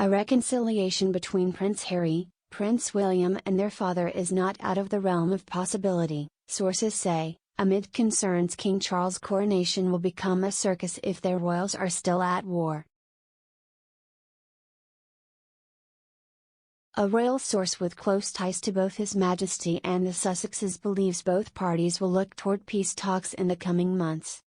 A reconciliation between Prince Harry, Prince William and their father is not out of the realm of possibility, sources say. Amid concerns King Charles' coronation will become a circus if their royals are still at war. A royal source with close ties to both His Majesty and the Sussexes believes both parties will look toward peace talks in the coming months.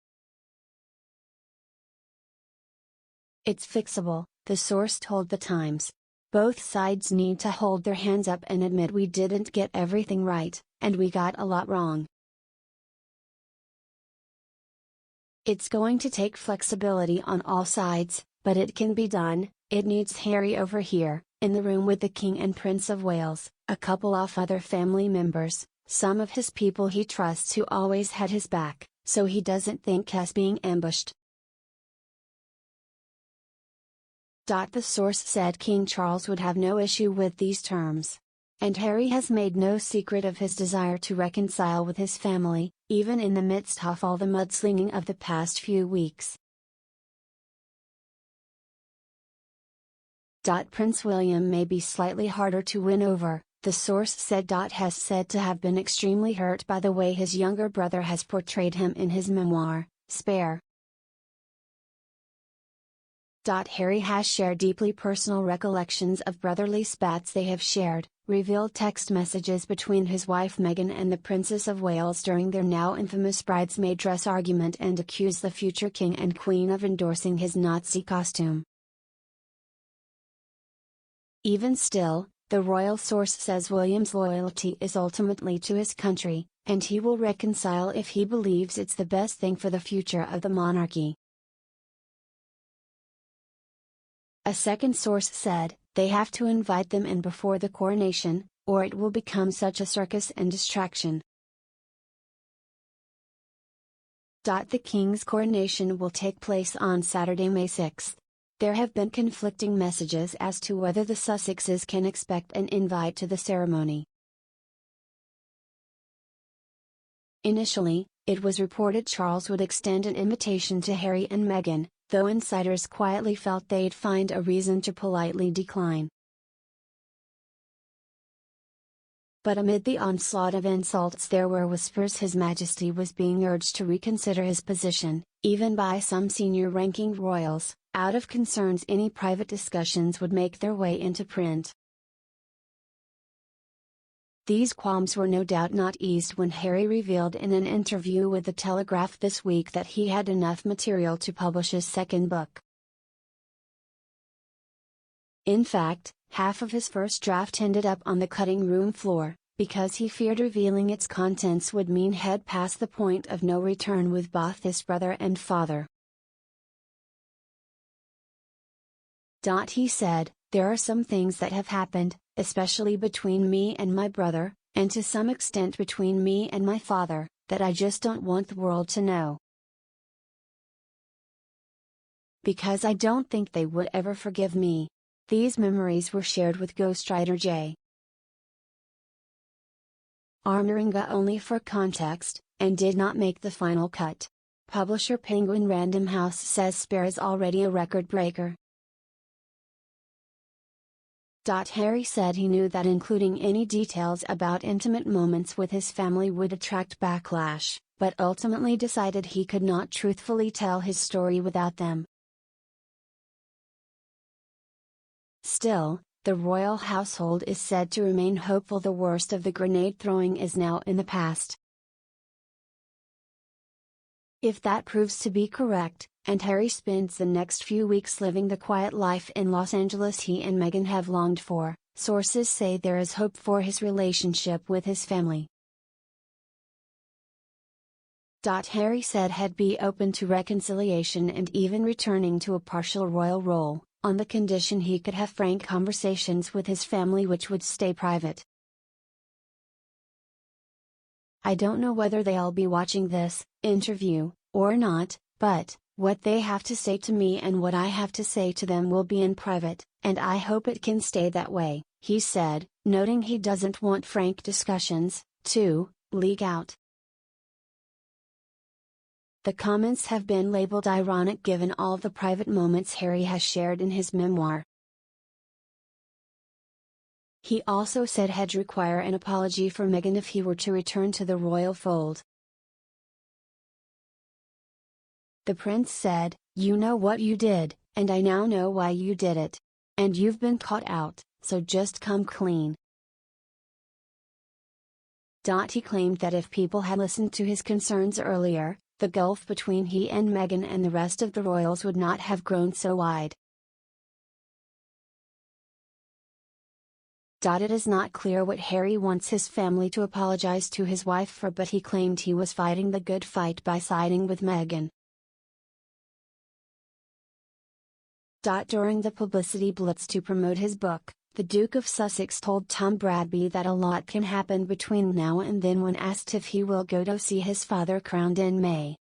It's fixable, the source told The Times. Both sides need to hold their hands up and admit we didn't get everything right, and we got a lot wrong. It's going to take flexibility on all sides, but it can be done. It needs Harry over here, in the room with the King and Prince of Wales, a couple of other family members, some of his people he trusts who always had his back, so he doesn't think us being ambushed. The source said King Charles would have no issue with these terms. And Harry has made no secret of his desire to reconcile with his family, even in the midst of all the mudslinging of the past few weeks. Prince William may be slightly harder to win over, the source said. Has said to have been extremely hurt by the way his younger brother has portrayed him in his memoir, Spare. Harry has shared deeply personal recollections of brotherly spats they have shared, revealed text messages between his wife Meghan and the Princess of Wales during their now infamous bridesmaid dress argument, and accused the future King and Queen of endorsing his Nazi costume. Even still, the royal source says William's loyalty is ultimately to his country, and he will reconcile if he believes it's the best thing for the future of the monarchy. A second source said, they have to invite them in before the coronation, or it will become such a circus and distraction. The King's coronation will take place on Saturday, May 6. There have been conflicting messages as to whether the Sussexes can expect an invite to the ceremony. Initially, it was reported Charles would extend an invitation to Harry and Meghan, though insiders quietly felt they'd find a reason to politely decline. But amid the onslaught of insults there were whispers His Majesty was being urged to reconsider his position, even by some senior-ranking royals, out of concerns any private discussions would make their way into print. These qualms were no doubt not eased when Harry revealed in an interview with The Telegraph this week that he had enough material to publish his second book. In fact, half of his first draft ended up on the cutting room floor, because he feared revealing its contents would mean he'd passed the point of no return with both his brother and father. He said, there are some things that have happened, especially between me and my brother, and to some extent between me and my father, that I just don't want the world to know. Because I don't think they would ever forgive me. These memories were shared with ghostwriter J. R. Moringa only for context, and did not make the final cut. Publisher Penguin Random House says Spare is already a record breaker. Harry said he knew that including any details about intimate moments with his family would attract backlash, but ultimately decided he could not truthfully tell his story without them. Still, the royal household is said to remain hopeful the worst of the grenade throwing is now in the past. If that proves to be correct, and Harry spends the next few weeks living the quiet life in Los Angeles he and Meghan have longed for, sources say there is hope for his relationship with his family. Harry said he'd be open to reconciliation and even returning to a partial royal role, on the condition he could have frank conversations with his family which would stay private. I don't know whether they'll be watching this interview, or not, but what they have to say to me and what I have to say to them will be in private, and I hope it can stay that way, he said, noting he doesn't want frank discussions to leak out. The comments have been labeled ironic given all the private moments Harry has shared in his memoir. He also said he'd require an apology for Meghan if he were to return to the royal fold. The prince said, "You know what you did, and I now know why you did it. And you've been caught out, so just come clean." He claimed that if people had listened to his concerns earlier, the gulf between he and Meghan and the rest of the royals would not have grown so wide. It is not clear what Harry wants his family to apologize to his wife for, but he claimed he was fighting the good fight by siding with Meghan. During the publicity blitz to promote his book, the Duke of Sussex told Tom Bradby that a lot can happen between now and then when asked if he will go to see his father crowned in May.